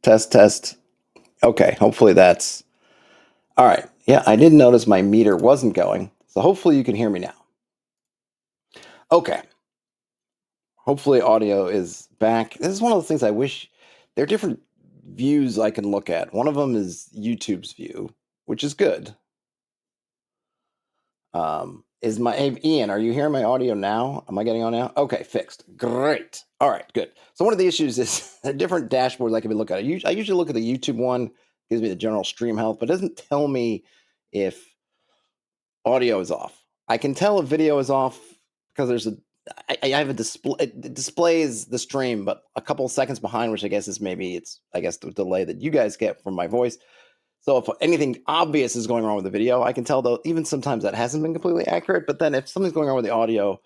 Test, test. Okay, hopefully that's all right. Yeah, I did notice my meter wasn't going, so hopefully you can hear me now. Okay, hopefully audio is back. This is one of those things I wish there are different views I can look at. One of them is YouTube's view, which is good. Is my hey, Ian? Are you hearing my audio now? Am I getting on now? Okay, fixed. Great. All right, good. So one of the issues is there are different dashboards I can look at. I usually look at the YouTube one, gives me the general stream health, but doesn't tell me if audio is off. I can tell if video is off because I have a display. It displays the stream, but a couple of seconds behind, which I guess is the delay that you guys get from my voice. So if anything obvious is going wrong with the video, I can tell, though, even sometimes that hasn't been completely accurate. But then if something's going on with the audio,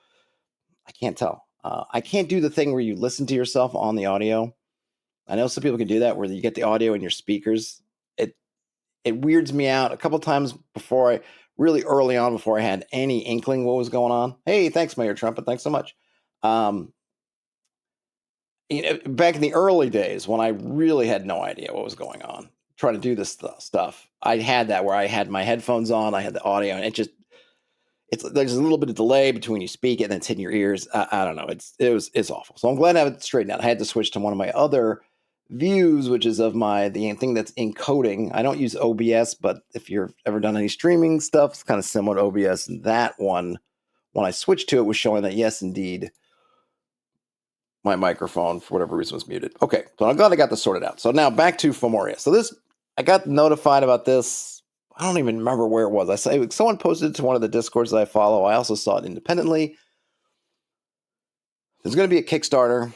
I can't tell. I can't do the thing where you listen to yourself on the audio. I know some people can do that where you get the audio in your speakers. It weirds me out. A couple times really early on, before I had any inkling what was going on. Hey, thanks, Mayor Trumpet. Thanks so much. Back in the early days when I really had no idea what was going on, trying to do this stuff, I had that where I had my headphones on, I had the audio, and there's a little bit of delay between you speak it and it's hitting your ears. I don't know. It's awful. So I'm glad to have it straightened out. I had to switch to one of my other views, which is of the thing that's encoding. I don't use OBS, but if you've ever done any streaming stuff, it's kind of similar to OBS. And that one, when I switched to it, was showing that yes, indeed, my microphone, for whatever reason, was muted. Okay, so I'm glad I got this sorted out. So now back to Fomoria. So I got notified about this. I don't even remember where it was. Someone posted it to one of the Discords that I follow. I also saw it independently. There's going to be a Kickstarter,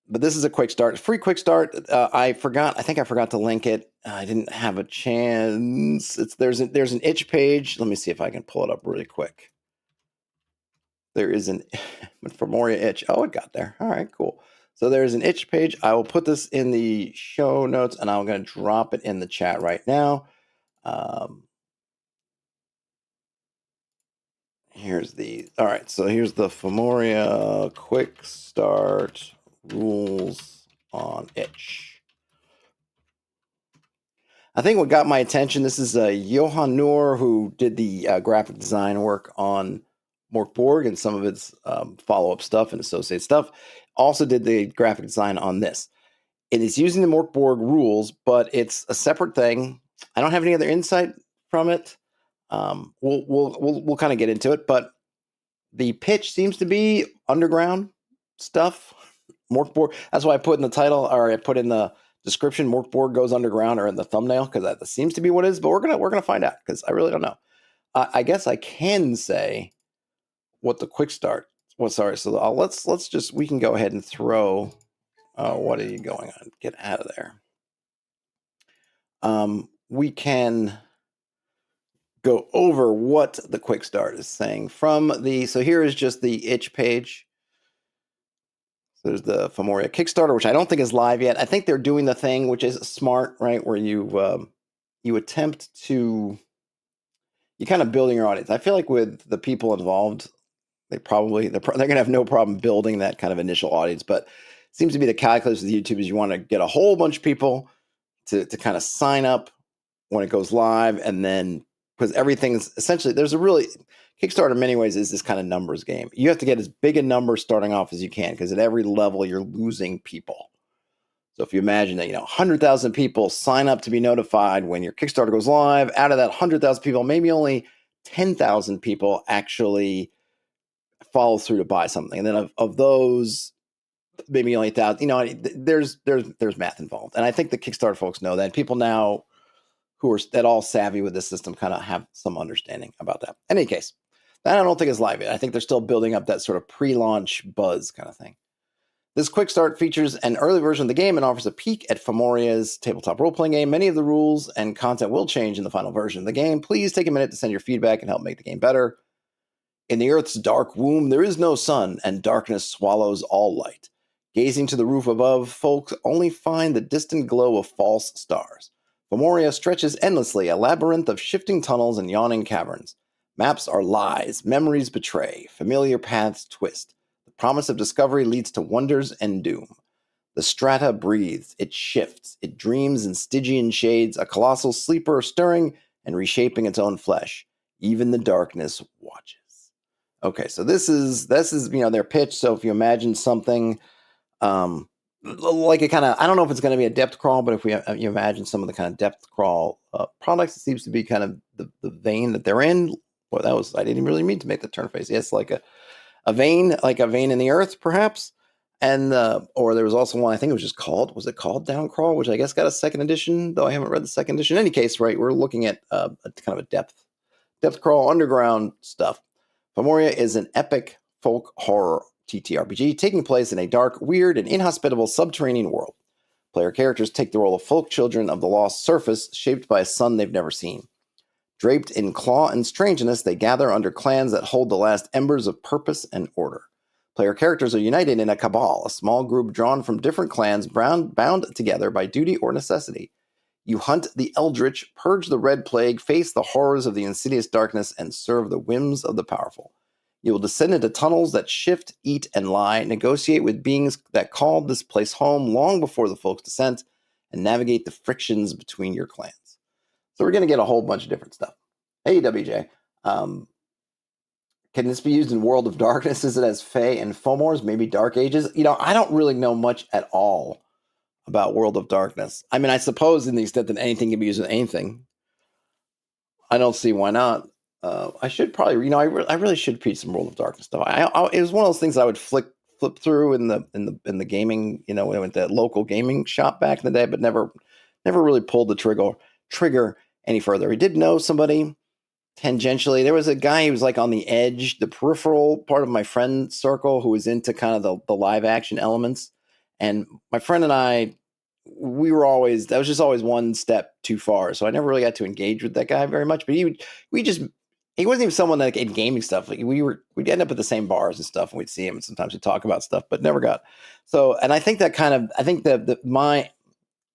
but this is a quick start, free quick start. I think I forgot to link it. I didn't have a chance. There's an itch page. Let me see if I can pull it up really quick. There is an Fomoria itch. Oh, it got there. All right, cool. So there's an itch page. I will put this in the show notes, and I'm going to drop it in the chat right now. Here's the Fomoria quick start rules on itch. I think what got my attention, this is Johan Noor, who did the graphic design work on Mork Borg and some of its follow-up stuff and associated stuff. Also did the graphic design on this. It is using the Mork Borg rules, but it's a separate thing. I don't have any other insight from it. We'll kind of get into it, but the pitch seems to be underground stuff. Mork Borg. That's why I put in the title, or I put in the description, Mork Borg goes underground, or in the thumbnail, because that seems to be what it is. But we're gonna find out, because I really don't know. I guess I can say what the quick start was. Sorry, so we can go ahead and throw. What are you going on? Get out of there. We can go over what the quick start is saying so here is just the itch page. So there's the Fomoria Kickstarter, which I don't think is live yet. I think they're doing the thing which is smart, right? Where you attempt to, you kind of building your audience. I feel like with the people involved, they're gonna have no problem building that kind of initial audience. But it seems to be the calculus with YouTube is you want to get a whole bunch of people to kind of sign up when it goes live, and then because everything's essentially, Kickstarter in many ways is this kind of numbers game. You have to get as big a number starting off as you can, because at every level you're losing people. So if you imagine that 100,000 people sign up to be notified when your Kickstarter goes live, out of that 100,000 people, maybe only 10,000 people actually follow through to buy something, and then of those, maybe only 1,000. There's math involved, and I think the Kickstarter folks know that. And people now who are at all savvy with this system kind of have some understanding about that. In any case, that I don't think is live yet. I think they're still building up that sort of pre-launch buzz kind of thing. This quick start features an early version of the game and offers a peek at Fomoria's tabletop role-playing game. Many of the rules and content will change in the final version of the game. Please take a minute to send your feedback and help make the game better. In the Earth's dark womb, there is no sun, and darkness swallows all light. Gazing to the roof above, folks only find the distant glow of false stars. Fomoria stretches endlessly, a labyrinth of shifting tunnels and yawning caverns. Maps are lies, memories betray, familiar paths twist. The promise of discovery leads to wonders and doom. The strata breathes, it shifts, it dreams in Stygian shades, a colossal sleeper stirring and reshaping its own flesh. Even the darkness watches. Okay, so this is their pitch. So if you imagine something like a kind of, I don't know if it's going to be a depth crawl, but if you imagine some of the kind of depth crawl products, it seems to be kind of the vein that they're in. Well, I didn't really mean to make the turn face. Yes, like a vein, in the earth, perhaps. And or there was also one, I think it was called Down Crawl, which I guess got a second edition, though I haven't read the second edition. In any case, right, we're looking at a kind of a depth crawl underground stuff. Fomoria is an epic folk horror TTRPG taking place in a dark, weird, and inhospitable subterranean world. Player characters take the role of folk children of the lost surface, shaped by a sun they've never seen. Draped in claw and strangeness, they gather under clans that hold the last embers of purpose and order. Player characters are united in a cabal, a small group drawn from different clans bound together by duty or necessity. You hunt the eldritch, purge the red plague, face the horrors of the insidious darkness, and serve the whims of the powerful. You will descend into tunnels that shift, eat, and lie, negotiate with beings that called this place home long before the folk's descent, and navigate the frictions between your clans. So we're going to get a whole bunch of different stuff. Hey, WJ. Can this be used in World of Darkness? Is it as Fae and Fomors, maybe Dark Ages? I don't really know much at all about World of Darkness. I mean, I suppose in the extent that anything can be used in anything, I don't see why not. I should probably, I really should read some World of Darkness stuff. It was one of those things I would flip through in the gaming, when I went to that local gaming shop back in the day, but never really pulled the trigger any further. We did know somebody tangentially. There was a guy who was like on the edge, the peripheral part of my friend circle, who was into kind of the live action elements. And my friend and I, that was just always one step too far. So I never really got to engage with that guy very much. But he wasn't even someone like in gaming stuff. Like we'd end up at the same bars and stuff, and we'd see him, and sometimes we'd talk about stuff, but never got. So, and I think that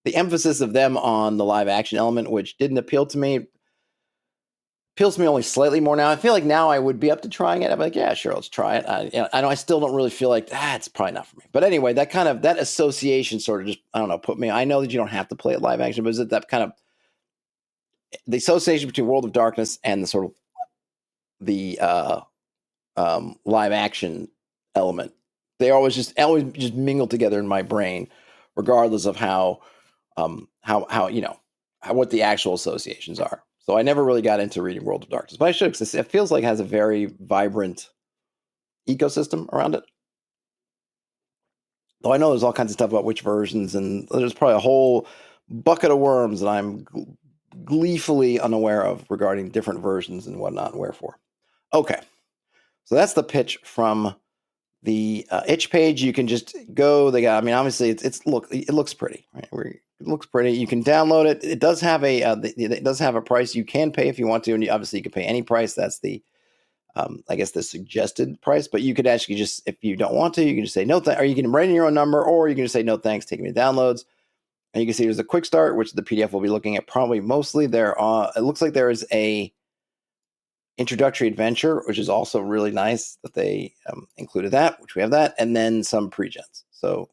the emphasis of them on the live action element, which didn't appeal to me, appeals to me only slightly more now. I feel like now I would be up to trying it. I'm like, yeah, sure, let's try it. I still don't really feel like it's probably not for me. But anyway, that association sort of just, I don't know, put me. I know that you don't have to play it live action, but is it that kind of the association between World of Darkness and the sort of the live action element? They always just mingle together in my brain, regardless of how what the actual associations are. So I never really got into reading World of Darkness, but I should, because it feels like it has a very vibrant ecosystem around it. Though I know there's all kinds of stuff about which versions, and there's probably a whole bucket of worms that I'm gleefully unaware of regarding different versions and whatnot and wherefore. Okay, so that's the pitch from the itch page. You can just go. Obviously, it looks pretty, right? It looks pretty. You can download it. It does have a price you can pay if you want to, and obviously you can pay any price. That's the I guess the suggested price. But you could actually just, if you don't want to, you can just say no, or you can write in your own number, or you can just say no thanks, take me to downloads. And you can see there's a quick start, which the PDF will be looking at probably mostly. It looks like there is a introductory adventure, which is also really nice that they included that, which we have that, and then some pre-gens. So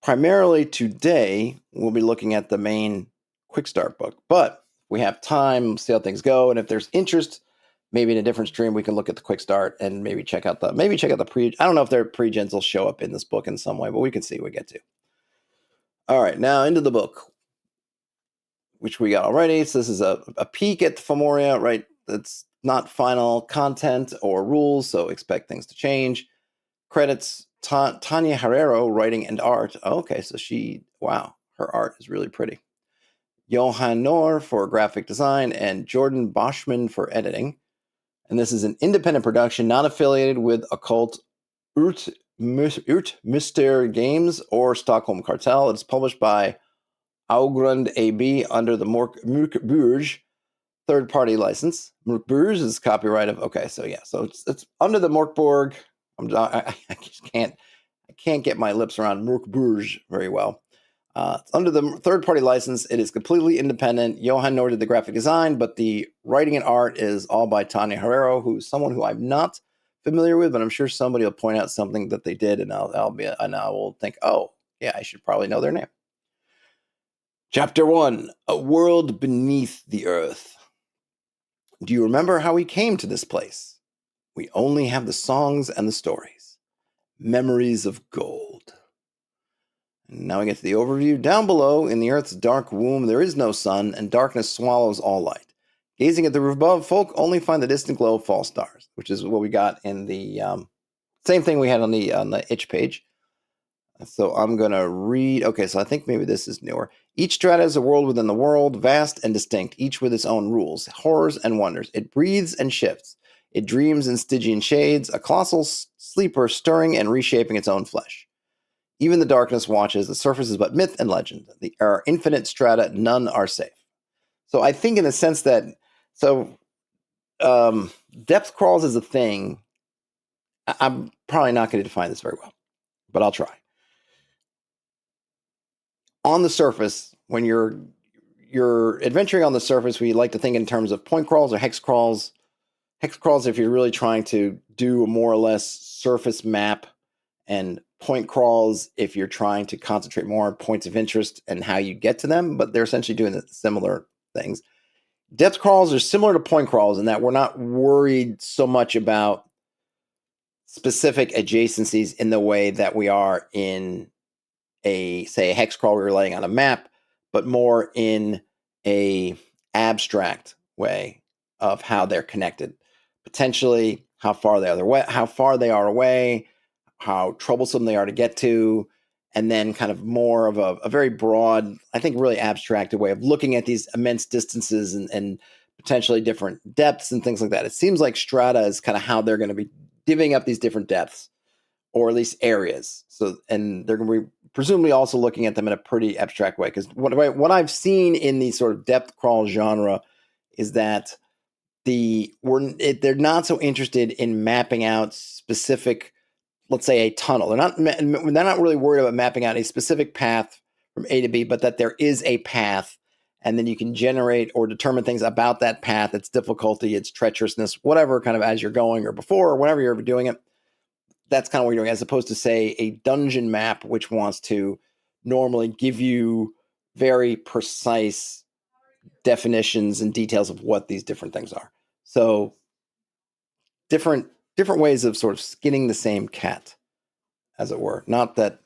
primarily today, we'll be looking at the main quick start book, but we have time, see how things go, and if there's interest, maybe in a different stream, we can look at the quick start and maybe check out the pre. I don't know if their pre-gens will show up in this book in some way, but we can see what we get to. All right, now into the book, which we got already. So this is a peek at Fomoria, right? That's not final content or rules, so expect things to change. Credits, Tania Herrero, writing and art. Okay, so her art is really pretty. Johan Noor for graphic design and Jordan Boschman for editing. And this is an independent production, not affiliated with Occult Myster Games or Stockholm Cartel. It's published by Augrund AB under the Mork Borg third-party license. Mork Borg is copyright of. Okay, so yeah, so it's under the Mork Borg. I just can't get my lips around Mork Borg very well. It's under the third-party license. It is completely independent. Johan Noor did the graphic design, but the writing and art is all by Tania Herrero, who's someone who I'm not familiar with, but I'm sure somebody will point out something that they did, and I will think, oh, Yeah, I should probably know their name. Chapter 1, A World Beneath the Earth. Do you remember how we came to this place? We only have the songs and the stories. Memories of gold. And now we get to the overview. Down below, in the Earth's dark womb, there is no sun, and darkness swallows all light. Gazing at the roof above, folk only find the distant glow of false stars, which is what we got in the same thing we had on the itch page. So I'm going to read. Okay, so I think maybe this is newer. Each strata is a world within the world, vast and distinct, each with its own rules, horrors, and wonders. It breathes and shifts. It dreams in Stygian shades, a colossal sleeper stirring and reshaping its own flesh. Even the darkness watches. The surface is but myth and legend. There are infinite strata. None are safe. So I think in the sense that, depth crawls is a thing. I'm probably not going to define this very well, but I'll try. On the surface, when you're adventuring on the surface, we like to think in terms of point crawls or hex crawls. Hex crawls, if you're really trying to do a more or less surface map, and point crawls if you're trying to concentrate more on points of interest and how you get to them, but they're essentially doing similar things. Depth crawls are similar to point crawls in that we're not worried so much about specific adjacencies in the way that we are in a hex crawl where you're laying on a map, but more in a abstract way of how they're connected. Potentially how far they are away, how troublesome they are to get to, and then kind of more of a very broad, I think really abstracted way of looking at these immense distances and potentially different depths and things like that. It seems like strata is kind of how they're going to be divvying up these different depths, or at least areas. So, and they're going to be presumably also looking at them in a pretty abstract way. Because what I've seen in the sort of depth crawl genre is that they're not so interested in mapping out specific, let's say, a tunnel. They're not really worried about mapping out a specific path from A to B, but that there is a path, and then you can generate or determine things about that path, its difficulty, its treacherousness, whatever, kind of as you're going or before or whenever you're doing it. That's kind of what you're doing, as opposed to, say, a dungeon map, which wants to normally give you very precise definitions and details of what these different things are. So different ways of sort of skinning the same cat, as it were. Not that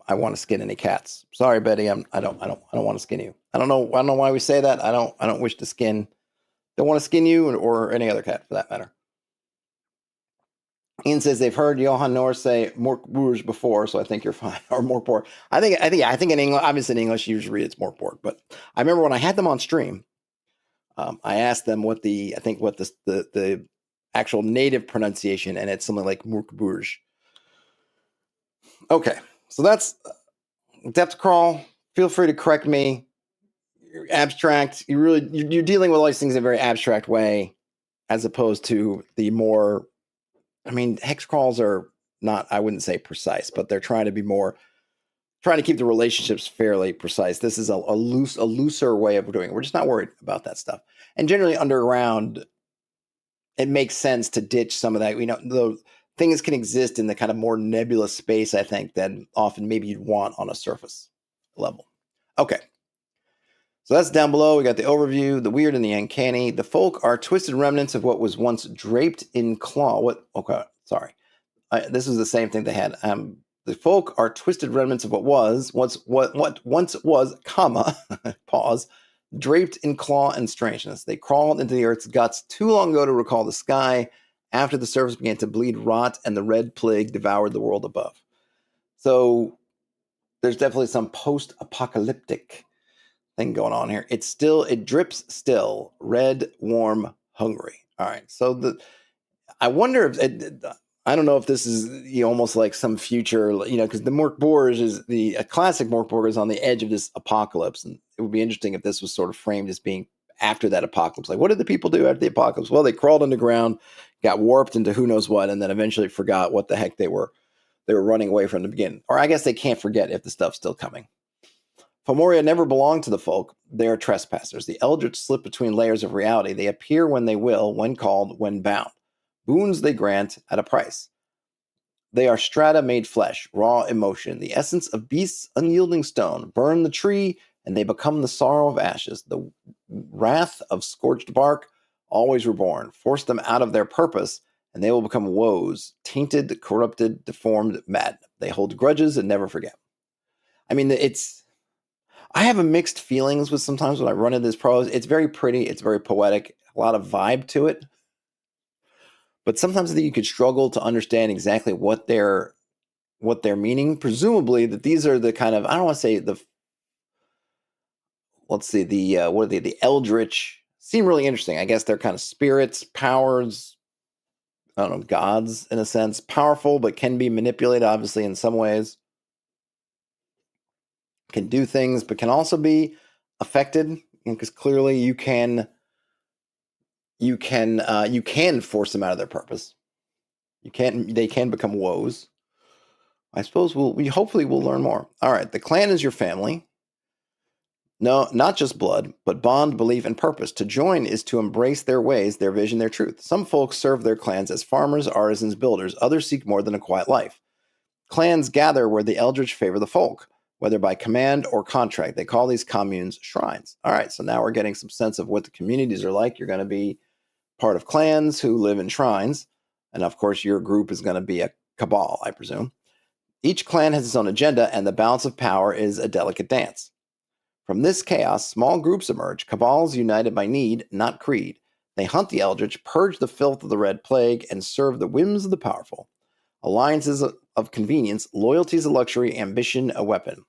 I want to skin any cats. Sorry, Betty, I don't want to skin you. I don't know why we say that. I don't wish to skin. Don't want to skin you or any other cat for that matter. Ian says they've heard Johan Norris say Mork Borg before, so I think you're fine. Or Mork Borg. I think in English, obviously in English, you usually read it's Mork Borg. But I remember when I had them on stream, I asked them what the actual native pronunciation, and it's something like Mork Borg. Okay, so that's depth crawl. Feel free to correct me. You're abstract. You're dealing with all these things in a very abstract way, as opposed to the more. I mean, hex crawls are not, I wouldn't say precise, but they're trying to keep the relationships fairly precise. This is a looser way of doing it. We're just not worried about that stuff. And generally underground, it makes sense to ditch some of that. The things can exist in the kind of more nebulous space, I think, than often maybe you'd want on a surface level. Okay. So that's down below. We got the overview, the weird and the uncanny. The folk are twisted remnants of what was once draped in claw. This is the same thing they had. The folk are twisted remnants of what once was, comma, pause, draped in claw and strangeness. They crawled into the earth's guts too long ago to recall the sky, after the surface began to bleed rot and the red plague devoured the world above. So there's definitely some post-apocalyptic thing going on here. It drips still, red, warm, hungry. All right. So I wonder if I don't know if this is almost like some future, because the Mork Borg a classic Mork Borg is on the edge of this apocalypse, and it would be interesting if this was sort of framed as being after that apocalypse. Like, what did the people do after the apocalypse? Well, they crawled underground, got warped into who knows what, and then eventually forgot what the heck they were running away from to begin. Or I guess they can't forget if the stuff's still coming. Fomoria never belonged to the folk. They are trespassers. The eldritch slip between layers of reality. They appear when they will, when called, when bound. Boons they grant at a price. They are strata made flesh, raw emotion, the essence of beasts' unyielding stone. Burn the tree, and they become the sorrow of ashes, the wrath of scorched bark, always reborn. Force them out of their purpose, and they will become woes, tainted, corrupted, deformed, mad. They hold grudges and never forget. I mean, I have a mixed feelings with sometimes when I run into this prose. It's very pretty, it's very poetic, a lot of vibe to it. But sometimes I think you could struggle to understand exactly what they're meaning. Presumably that these are the kind of, I don't want to say the, let's see, the what are they? The eldritch seem really interesting. I guess they're kind of spirits, powers, I don't know, gods in a sense, powerful but can be manipulated obviously in some ways. Can do things but can also be affected, because clearly you can force them out of their purpose. They can become woes. I suppose we hopefully will learn more. All right, the clan is your family. No, not just blood, but bond, belief, and purpose. To join is to embrace their ways, their vision, their truth. Some folks serve their clans as farmers, artisans, builders. Others seek more than a quiet life. Clans gather where the eldritch favor the folk, whether by command or contract. They call these communes shrines. All right, so now we're getting some sense of what the communities are like. You're going to be part of clans who live in shrines. And of course, your group is going to be a cabal, I presume. Each clan has its own agenda, and the balance of power is a delicate dance. From this chaos, small groups emerge, cabals united by need, not creed. They hunt the eldritch, purge the filth of the red plague, and serve the whims of the powerful. Alliances of convenience, loyalties a luxury, ambition a weapon.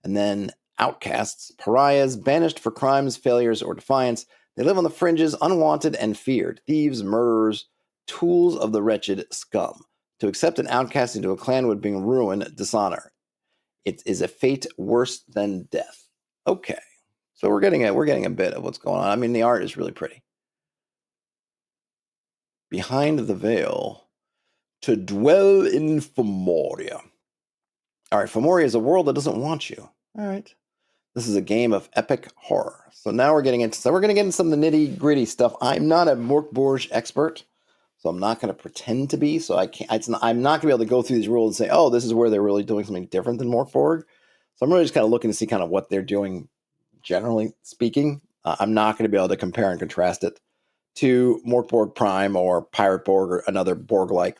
And then outcasts, pariahs, banished for crimes, failures, or defiance. They live on the fringes, unwanted and feared. Thieves, murderers, tools of the wretched scum. To accept an outcast into a clan would bring ruin, dishonor. It is a fate worse than death. Okay, so we're getting a bit of what's going on. I mean, the art is really pretty. Behind the veil, to dwell in Fomoria. All right, Fomoria is a world that doesn't want you. All right, this is a game of epic horror. So now we're getting into some of the nitty gritty stuff. I'm not a Mork Borg expert. So I'm not going to pretend to be. So I'm not going to be able to go through these rules and say, oh, this is where they're really doing something different than Mork Borg. So I'm really just kind of looking to see kind of what they're doing, generally speaking. I'm not going to be able to compare and contrast it to Mork Borg Prime or Pirate Borg or another Borg-like.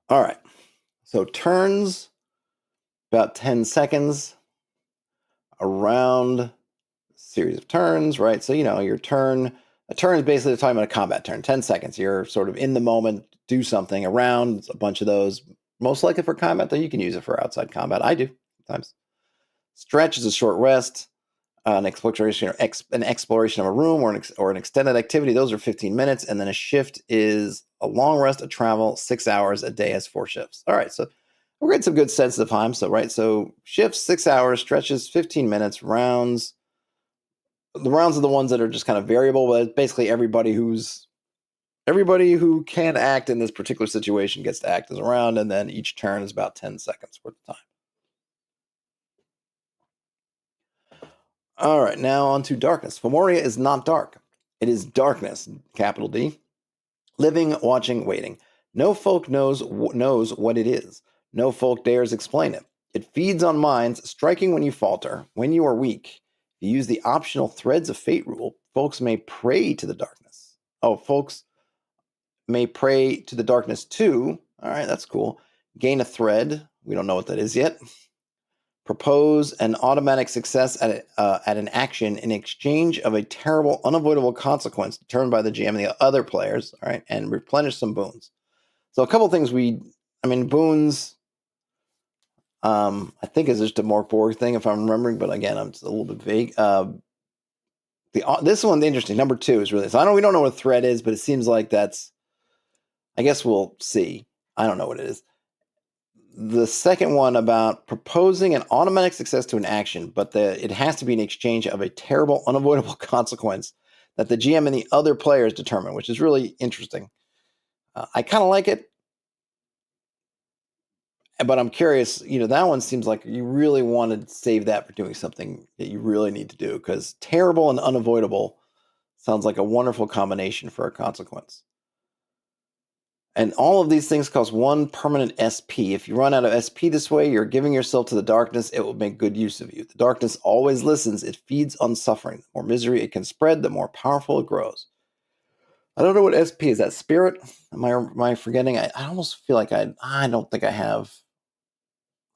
All right. So turns, about 10 seconds around series of turns, right? So, your turn, a turn is basically talking about a combat turn, 10 seconds. You're sort of in the moment, do something around, a bunch of those. Most likely for combat, though you can use it for outside combat. I do sometimes. Stretch is a short rest, an exploration of a room or an extended activity. Those are 15 minutes. And then a shift is a long rest, a travel, 6 hours. A day has 4 shifts. All right, so we're getting some good sense of time. So shifts, 6 hours, stretches, 15 minutes, rounds. The rounds are the ones that are just kind of variable, but basically everybody who can act in this particular situation gets to act as a round, and then each turn is about 10 seconds worth of time. All right, now on to darkness. Fomoria is not dark. It is darkness, capital D. Living, watching, waiting. No folk knows what it is. No folk dares explain it. It feeds on minds, striking when you falter, when you are weak. If you use the optional threads of fate rule, folks may pray to the darkness. Oh, folks may pray to the darkness too. All right, that's cool. Gain a thread. We don't know what that is yet. Propose an automatic success at an action in exchange of a terrible, unavoidable consequence determined by the GM and the other players. All right, and replenish some boons. So a couple things boons. I think is just a Mork Borg thing if I'm remembering, but again, I'm just a little bit vague. This one's interesting. Number 2 is really. So we don't know what a thread is, but it seems like that's. I guess we'll see. I don't know what it is. The second one about proposing an automatic success to an action, but it has to be in exchange of a terrible, unavoidable consequence that the GM and the other players determine, which is really interesting. I kind of like it, but I'm curious. That one seems like you really want to save that for doing something that you really need to do, because terrible and unavoidable sounds like a wonderful combination for a consequence. And all of these things cost 1 permanent SP. If you run out of SP this way, you're giving yourself to the darkness. It will make good use of you. The darkness always listens. It feeds on suffering. The more misery it can spread, the more powerful it grows. I don't know what SP is. That spirit? Am I forgetting? I almost feel like I don't think I have.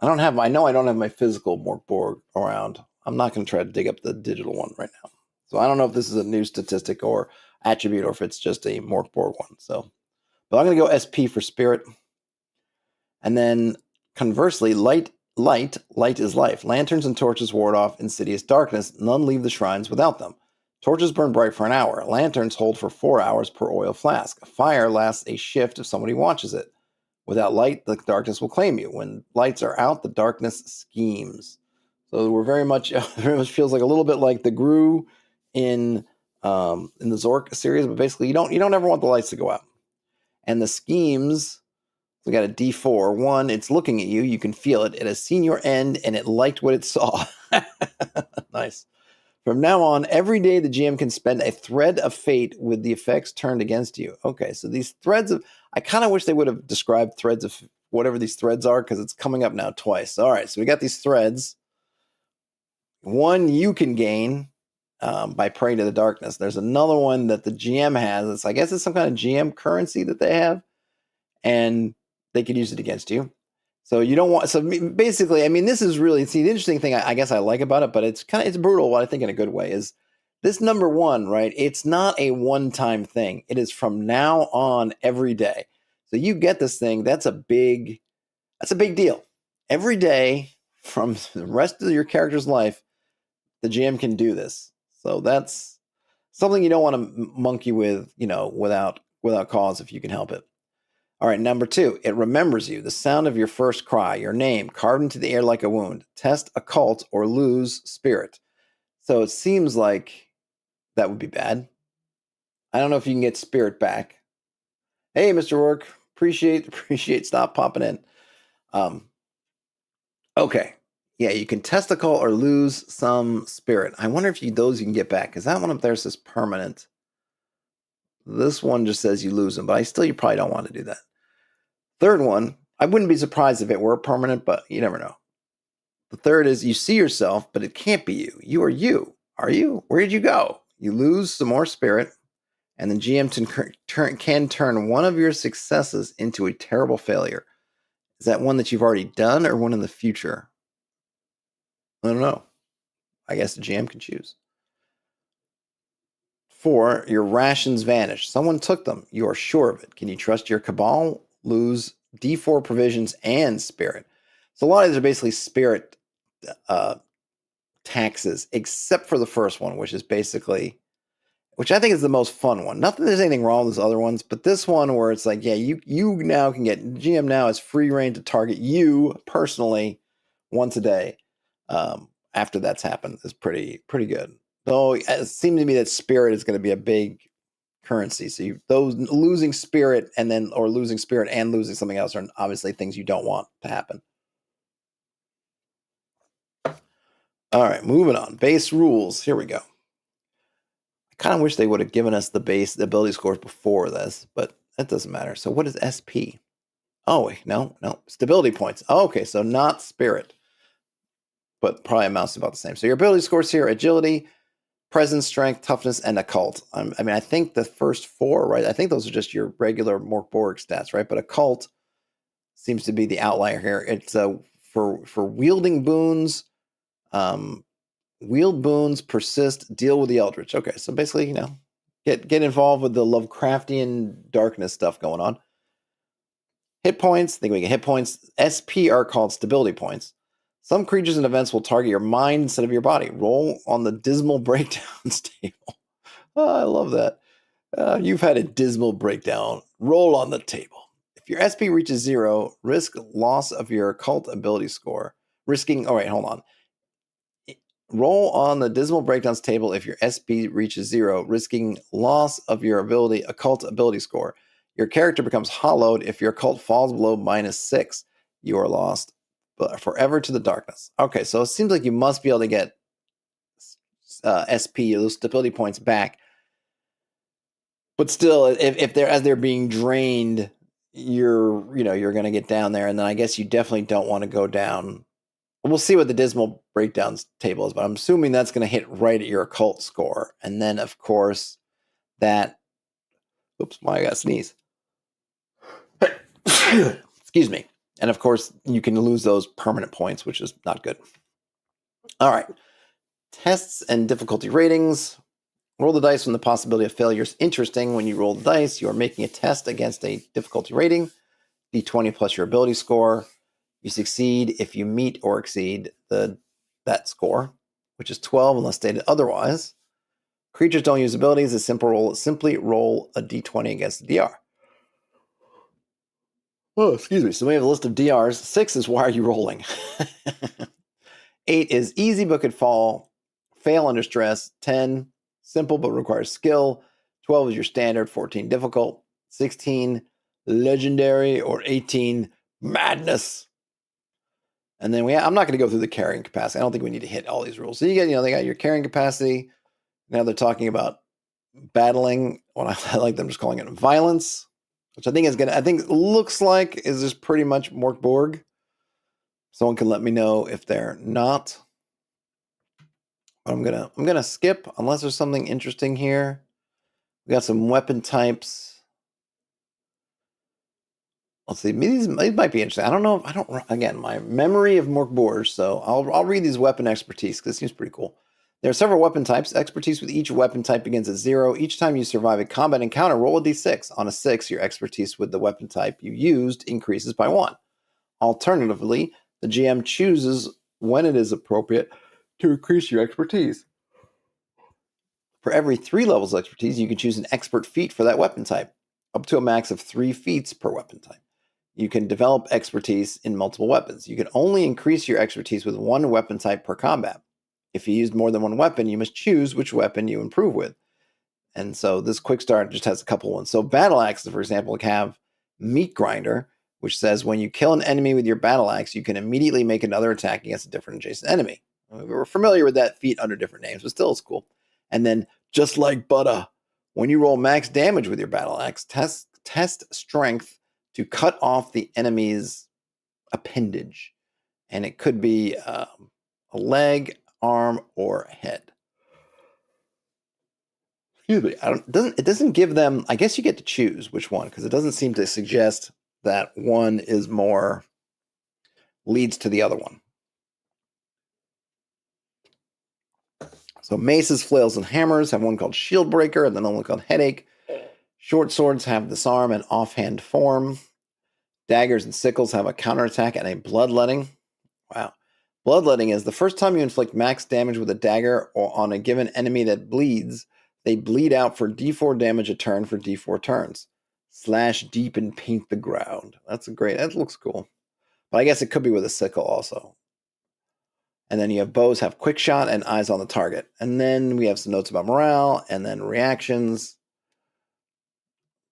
I know I don't have my physical Mork Borg around. I'm not going to try to dig up the digital one right now. So I don't know if this is a new statistic or attribute or if it's just a Mork Borg one. So, but I'm going to go SP for spirit. And then conversely, light is life. Lanterns and torches ward off insidious darkness. None leave the shrines without them. Torches burn bright for an hour. Lanterns hold for 4 hours per oil flask. Fire lasts a shift if somebody watches it. Without light, the darkness will claim you. When lights are out, the darkness schemes. So we're very much feels like a little bit like the Gru in the Zork series, but basically you don't ever want the lights to go out. And the schemes, we got a D4. 1, it's looking at you. You can feel it. It has seen your end and it liked what it saw. Nice. From now on, every day the GM can spend a thread of fate with the effects turned against you. Okay, so these threads of... I kind of wish they would have described threads of whatever these threads are, because it's coming up now twice. All right, so we got these threads. 1 you can gain by praying to the darkness. There's another one that the GM has. I guess it's some kind of GM currency that they have, and they could use it against you. So you don't want... So basically, I mean, this is really... See, the interesting thing I guess I like about it, but it's brutal, what I think in a good way, is this number 1, right? It's not a one-time thing. It is from now on every day. So you get this thing, that's a big deal. Every day from the rest of your character's life, the GM can do this. So that's something you don't want to monkey with, without cause if you can help it. All right, number 2, it remembers you. The sound of your first cry, your name, carved into the air like a wound. Test occult or lose spirit. So it seems like that would be bad. I don't know if you can get spirit back. Hey, Mr. Rourke, appreciate stop popping in. Okay. Yeah, you can test occult or lose some spirit. I wonder if those you can get back, because that one up there says permanent. This one just says you lose them, but you probably don't want to do that. Third one, I wouldn't be surprised if it were permanent, but you never know. The third is you see yourself, but it can't be you. You are you. Are you? Where did you go? You lose some more spirit, and the GM can turn one of your successes into a terrible failure. Is that one that you've already done or one in the future? I don't know. I guess the GM can choose. 4, your rations vanish. Someone took them. You are sure of it. Can you trust your cabal? Lose D4 provisions and spirit. So a lot of these are basically spirit taxes, except for the first one, which I think is the most fun one. Not that there's anything wrong with those other ones, but this one where it's like, yeah, you now can get... GM now has free reign to target you personally once a day. After that's happened is pretty good. Though it seems to me that spirit is going to be a big currency. So those losing spirit or losing spirit and losing something else are obviously things you don't want to happen. All right, moving on. Base rules. Here we go. I kind of wish they would have given us the ability scores before this, but that doesn't matter. So what is SP? Oh, wait, no. Stability points. Oh, okay, so not spirit, but probably amounts to about the same. So your ability scores here: agility, presence, strength, toughness, and occult. I think the first 4, right? I think those are just your regular Mork Borg stats, right? But occult seems to be the outlier here. It's for wielding boons. Wield boons, persist, deal with the eldritch. Okay, so basically, get involved with the Lovecraftian darkness stuff going on. Hit points. I think we get hit points. SP are called stability points. Some creatures and events will target your mind instead of your body. Roll on the dismal breakdowns table. Oh, I love that. You've had a dismal breakdown. Roll on the table. If your SP reaches 0, risk loss of your occult ability score. Hold on. Roll on the dismal breakdowns table if your SP reaches 0, risking loss of your occult ability score. Your character becomes hollowed if your occult falls below -6. You are lost forever to the darkness. Okay, so it seems like you must be able to get SP, those stability points back. But still, if they're being drained, you're going to get down there, and then I guess you definitely don't want to go down. We'll see what the dismal breakdowns table is, but I'm assuming that's going to hit right at your occult score, and then of course that. Oops, I got to sneeze. Excuse me. And of course, you can lose those permanent points, which is not good. All right. Tests and difficulty ratings. Roll the dice when the possibility of failure is interesting. When you roll the dice, you are making a test against a difficulty rating, d20 plus your ability score. You succeed if you meet or exceed that score, which is 12 unless stated otherwise. Creatures don't use abilities. Simply roll a d20 against the DR. Oh, excuse me. So we have a list of DRs. 6 is why are you rolling? 8 is easy but could fail under stress. 10, simple but requires skill. 12 is your standard. 14, difficult. 16, legendary. Or 18, madness. And then I'm not going to go through the carrying capacity. I don't think we need to hit all these rules. So you get, they got your carrying capacity. Now they're talking about battling. I like them just calling it violence, which I think looks like is just pretty much Mork Borg. Someone can let me know if they're not. I'm gonna skip unless there's something interesting here. We got some weapon types. Let's see. These might be interesting. I don't know. Again, my memory of Mork Borg. So I'll read these weapon expertise because it seems pretty cool. There are several weapon types. Expertise with each weapon type begins at 0. Each time you survive a combat encounter, roll a d6. On a 6, your expertise with the weapon type you used increases by 1. Alternatively, the GM chooses when it is appropriate to increase your expertise. For every 3 levels of expertise, you can choose an expert feat for that weapon type, up to a max of 3 feats per weapon type. You can develop expertise in multiple weapons. You can only increase your expertise with 1 weapon type per combat. If you use more than 1 weapon, you must choose which weapon you improve with. And so this quick start just has a couple ones. So battle axes, for example, have Meat Grinder, which says when you kill an enemy with your battle axe, you can immediately make another attack against a different adjacent enemy. We're familiar with that feat under different names, but still it's cool. And then just like butter, when you roll max damage with your battle axe, test strength to cut off the enemy's appendage. And it could be a leg, arm, or head. Excuse me. It doesn't give them. I guess you get to choose which one because it doesn't seem to suggest that one is more leads to the other one. So maces, flails, and hammers have one called Shield Breaker and then one called Headache. Short swords have disarm and offhand form. Daggers and sickles have a counterattack and a bloodletting. Wow. Bloodletting is the first time you inflict max damage with a dagger or on a given enemy that bleeds, they bleed out for d4 damage a turn for d4 turns. Slash deep and paint the ground. That looks cool. But I guess it could be with a sickle also. And then you have bows have quick shot and eyes on the target. And then we have some notes about morale and then reactions.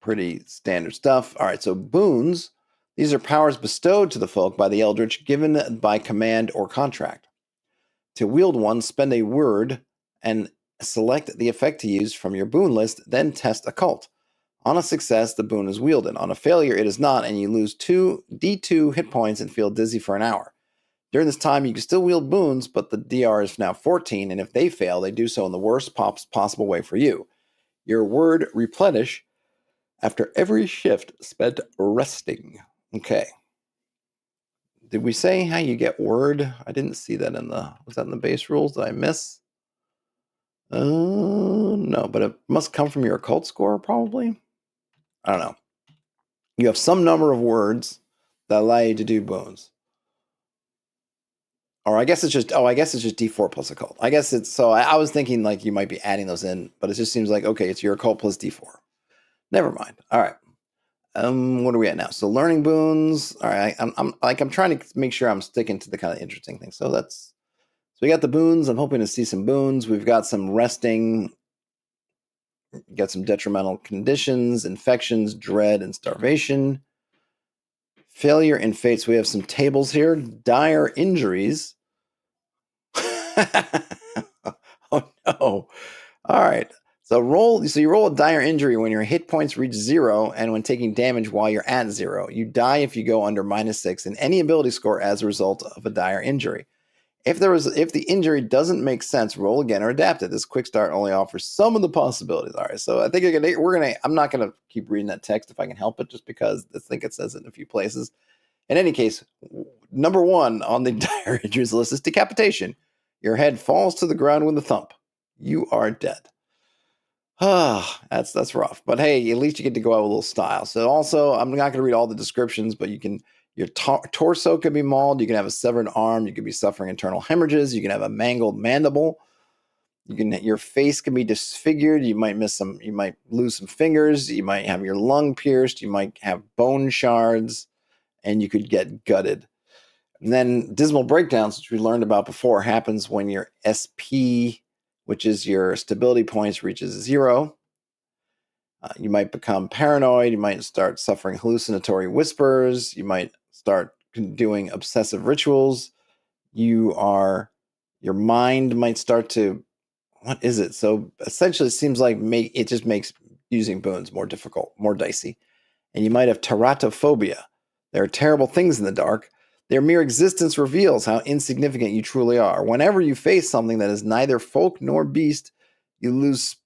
Pretty standard stuff. All right, so boons. These are powers bestowed to the folk by the Eldritch, given by command or contract. To wield one, spend a word and select the effect to use from your boon list, then test occult. On a success, the boon is wielded. On a failure, it is not, and you lose 2 D2 hit points and feel dizzy for an hour. During this time, you can still wield boons, but the DR is now 14, and if they fail, they do so in the worst possible way for you. Your word replenish after every shift spent resting. Okay. Did we say how you get word? I didn't see that was that in the base rules? Did I miss? No, but it must come from your occult score, probably. I don't know. You have some number of words that allow you to do boons. Or I guess it's just D4 plus occult. I guess it's so I was thinking like you might be adding those in, but it just seems like okay, it's your occult plus D4. Never mind. All right. What are we at now? So learning boons. All right. I'm trying to make sure I'm sticking to the kind of interesting things. So we got the boons. I'm hoping to see some boons. We've got some resting. Got some detrimental conditions, infections, dread, and starvation. Failure and fates. We have some tables here. Dire injuries. Oh no. All right. So you roll a dire injury when your hit points reach 0 and when taking damage while you're at 0. You die if you go under -6 in any ability score as a result of a dire injury. If the injury doesn't make sense, roll again or adapt it. This quick start only offers some of the possibilities. All right, so I think I'm not gonna keep reading that text if I can help it, just because I think it says it in a few places. In any case, number 1 on the dire injuries list is decapitation. Your head falls to the ground with a thump. You are dead. That's rough. But hey, at least you get to go out with a little style. So also, I'm not going to read all the descriptions, but your torso could be mauled. You can have a severed arm. You could be suffering internal hemorrhages. You can have a mangled mandible. Your face can be disfigured. You might lose some fingers. You might have your lung pierced. You might have bone shards, and you could get gutted. And then dismal breakdowns, which we learned about before, happens when your SP, which is your stability points, reaches 0. You might become paranoid. You might start suffering hallucinatory whispers. You might start doing obsessive rituals. Your mind might start to, what is it? So essentially, it seems like it just makes using boons more difficult, more dicey. And you might have teratophobia. There are terrible things in the dark. Their mere existence reveals how insignificant you truly are. Whenever you face something that is neither folk nor beast, you lose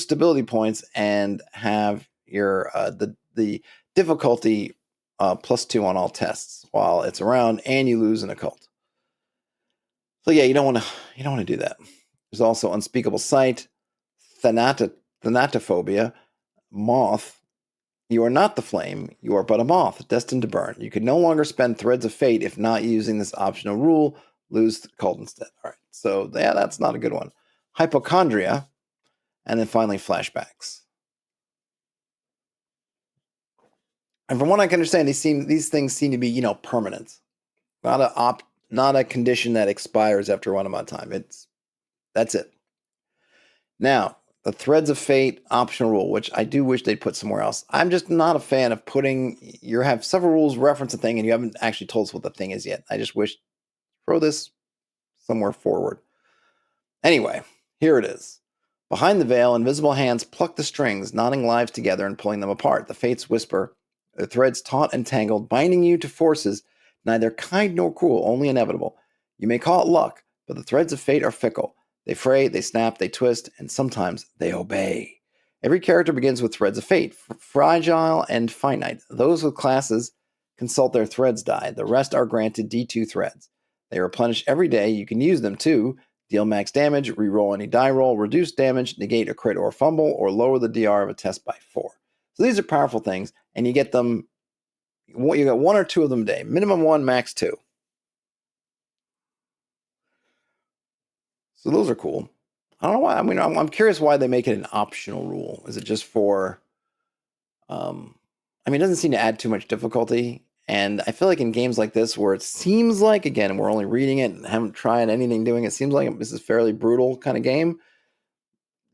stability points and have your the difficulty +2 on all tests while it's around, and you lose an occult. So yeah, you don't want to do that. There's also unspeakable sight, thanatophobia, moth. You are not the flame, you are but a moth, destined to burn. You can no longer spend threads of fate if not using this optional rule. Lose the cult instead. All right, so yeah, that's not a good one. Hypochondria, and then finally flashbacks. And from what I can understand, these things seem to be, permanent. Not a condition that expires after one amount of time. That's it. Now, the threads of fate optional rule, which I do wish they'd put somewhere else. I'm just not a fan of you have several rules reference a thing and you haven't actually told us what the thing is yet. I just wish throw this somewhere forward. Anyway, here it is. Behind the veil, invisible hands pluck the strings, knotting lives together and pulling them apart. The fates whisper, the threads taut and tangled, binding you to forces neither kind nor cruel, only inevitable. You may call it luck, but the threads of fate are fickle. They fray, they snap, they twist, and sometimes they obey. Every character begins with threads of fate, fragile and finite. Those with classes consult their threads die. The rest are granted D2 threads. They replenish every day. You can use them to deal max damage, reroll any die roll, reduce damage, negate a crit or fumble, or lower the DR of a test by 4. So these are powerful things, and you get them. You got 1 or 2 of them a day. Minimum 1, max 2. So those are cool. I don't know why. I mean, I'm curious why they make it an optional rule. Is it just for? It doesn't seem to add too much difficulty. And I feel like in games like this, where it seems like, again, we're only reading it and haven't tried anything doing it, seems like this is a fairly brutal kind of game.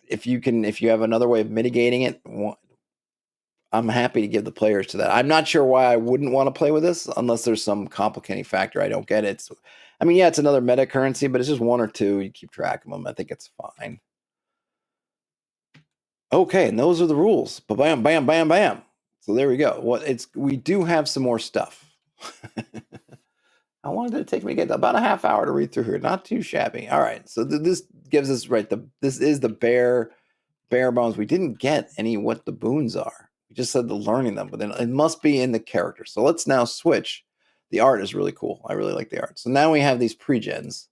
If you have another way of mitigating it, I'm happy to give the players to that. I'm not sure why I wouldn't want to play with this unless there's some complicating factor I don't get. It's another meta currency, but it's just 1 or 2. You keep track of them. I think it's fine. Okay, and those are the rules. Bam, bam, bam, bam. So there we go. We do have some more stuff. How long did it take me to get about a half hour to read through here? Not too shabby. All right, so this gives us this is the bare bones. We didn't get what the boons are. We just said the learning them, but then it must be in the character. So let's now switch. The art is really cool. I really like the art. So now we have these pre-gens.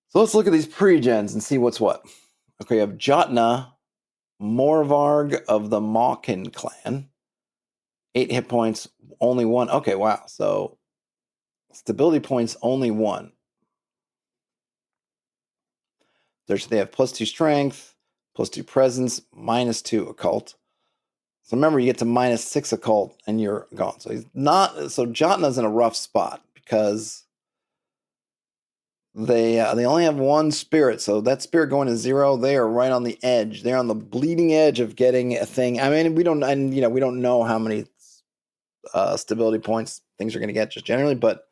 So let's look at these pre-gens and see what's what. Okay, you have Jotna Morvarg of the Mawkin clan. 8 hit points, only 1. Okay, wow. So stability points, only 1. They have +2 strength, +2 presence, -2 occult. So remember, you get to -6 occult and you're gone. So Jotna's in a rough spot because they only have 1 spirit. So that spirit going to 0, they are right on the edge. They're on the bleeding edge of getting a thing. We don't know how many stability points things are going to get just generally, but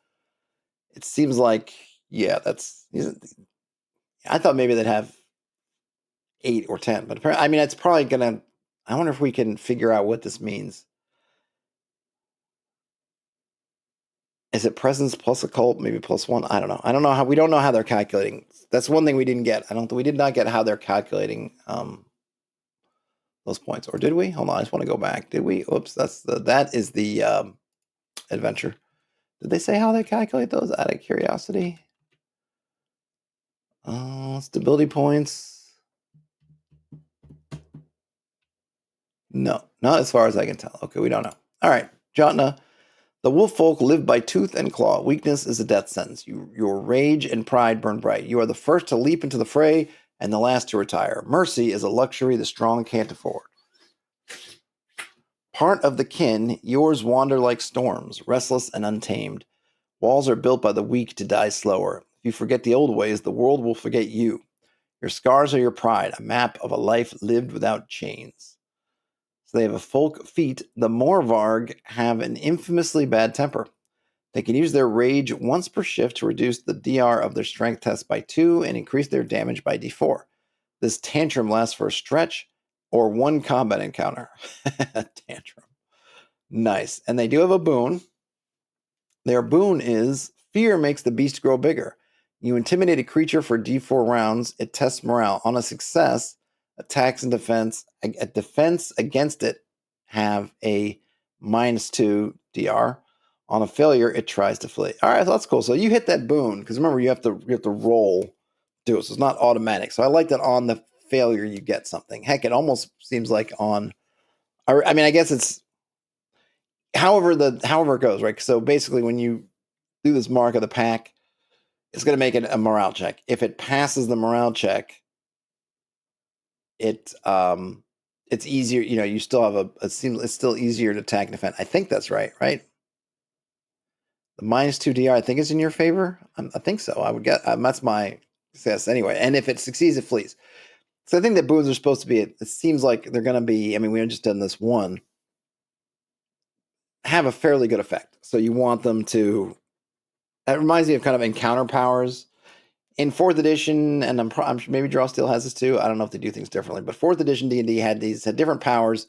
it seems like, yeah, I thought maybe they'd have 8 or 10. But I mean, it's probably going to... I wonder if we can figure out what this means. Is it presence plus occult, maybe +1? I don't know. I don't know how. We don't know how they're calculating. That's one thing we didn't get. We did not get how they're calculating those points. Or did we? Hold on, I just want to go back. Did we? Oops, that is the adventure. Did they say how they calculate those out of curiosity? Stability points. No, not as far as I can tell. Okay, we don't know. All right, Jotna. The wolf folk live by tooth and claw. Weakness is a death sentence. Your rage and pride burn bright. You are the first to leap into the fray and the last to retire. Mercy is a luxury the strong can't afford. Part of the kin, yours wander like storms, restless and untamed. Walls are built by the weak to die slower. If you forget the old ways, the world will forget you. Your scars are your pride, a map of a life lived without chains. So they have a folk feat. The Morvarg have an infamously bad temper. They can use their rage once per shift to reduce the DR of their strength test by 2 and increase their damage by D4. This tantrum lasts for a stretch or one combat encounter. Tantrum. Nice. And they do have a boon. Their boon is fear makes the beast grow bigger. You intimidate a creature for D4 rounds. It tests morale. On a success, attacks and defense. A defense against it have a -2 DR. On a failure, it tries to flee. All right, so that's cool. So you hit that boon because remember you have to roll to do it. So it's not automatic. So I like that on the failure you get something. Heck, it almost seems like on. I mean, I guess it's however it goes, right? So basically, when you do this mark of the pack, it's going to make it a morale check. If it passes the morale check, it's easier. You know, you still have it's still easier to attack and defend. I think that's right? The -2 DR, I think, is in your favor. I think so. I would get that's my guess anyway. And if it succeeds, it flees. So I think that boons are supposed to be. It seems like they're going to be. I mean, we just done this one. Have a fairly good effect. So you want them to. That reminds me of kind of encounter powers in 4th edition, and I'm sure maybe Draw Steel has this too. I don't know if they do things differently, but 4th edition D&D had different powers,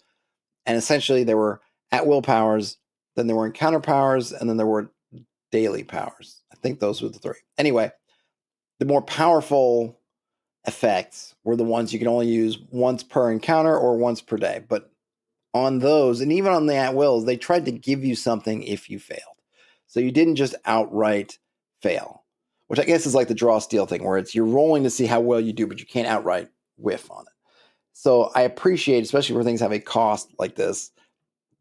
and essentially there were at will powers, then there were encounter powers, and then there were daily powers. I think those were the 3. Anyway, the more powerful effects were the ones you can only use once per encounter or once per day. But on those, and even on the at wills, they tried to give you something if you failed. So you didn't just outright fail, which I guess is like the Draw Steel thing, where you're rolling to see how well you do, but you can't outright whiff on it. So I appreciate, especially where things have a cost like this,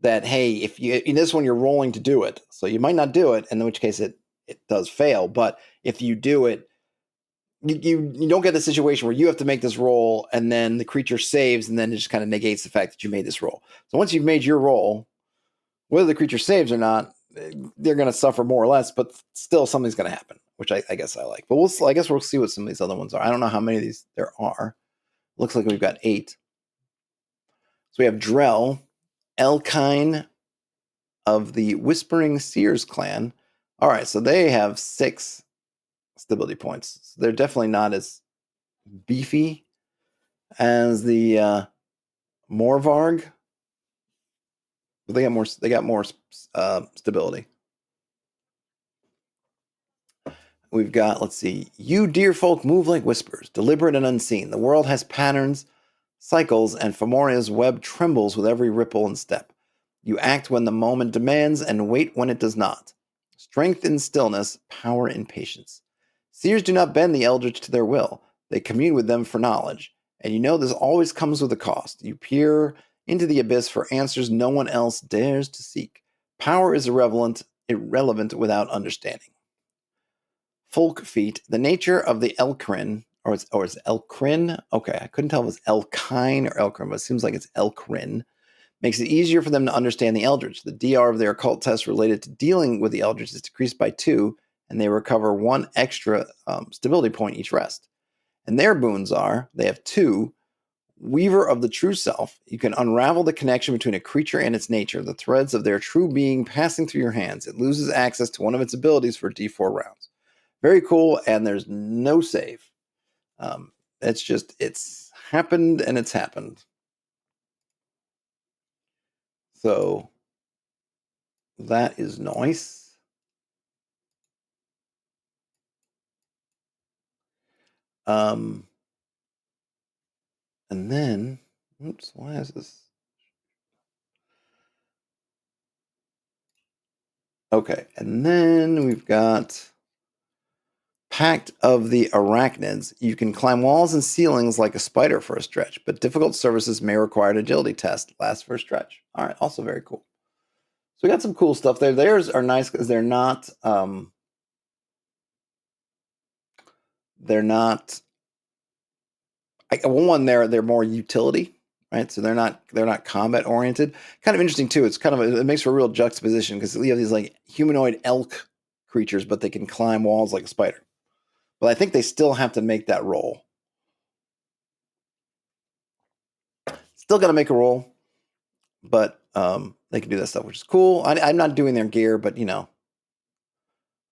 that, hey, if you in this one you're rolling to do it, so you might not do it, in which case it does fail. But if you do it, you don't get the situation where you have to make this roll and then the creature saves and then it just kind of negates the fact that you made this roll. So once you've made your roll, whether the creature saves or not, they're going to suffer more or less, but still something's going to happen, which I guess I like. But I guess we'll see what some of these other ones are. I don't know how many of these there are. Looks like we've got 8. So we have Drell, Elkine of the Whispering Seers clan. All right, so they have 6 stability points. So they're definitely not as beefy as the Morvarg. But they got more stability. We've got, let's see, you dear folk move like whispers, deliberate and unseen. The world has patterns, cycles, and Fomoria's web trembles with every ripple and step. You act when the moment demands and wait when it does not. Strength in stillness, power in patience. Seers do not bend the eldritch to their will. They commune with them for knowledge. And you know this always comes with a cost. You peer into the abyss for answers no one else dares to seek. Power is irrelevant without understanding. Folk feat. The nature of the Elkrin, or it's Elkrin? Okay, I couldn't tell if it was Elkine or Elkrin, but it seems like it's Elkrin. Makes it easier for them to understand the Eldritch. The DR of their occult test related to dealing with the Eldritch is decreased by 2, and they recover 1 extra stability point each rest. And their boons are, they have 2, Weaver of the True Self. You can unravel the connection between a creature and its nature, the threads of their true being passing through your hands. It loses access to one of its abilities for D4 rounds. Very cool, and there's no save. It's happened, and it's happened. So that is nice. And then, oops, why is this? Okay, and then we've got Pact of the Arachnids. You can climb walls and ceilings like a spider for a stretch, but difficult surfaces may require an agility test. Lasts for a stretch. All right, also very cool. So we got some cool stuff there. Theirs are nice because they're not one, they're more utility, right? So they're not combat oriented. Kind of interesting too. It's kind of it makes for a real juxtaposition because you have these like humanoid elk creatures, but they can climb walls like a spider. But I think they still have to make that roll. Still got to make a roll, but they can do that stuff, which is cool. I'm not doing their gear, but you know.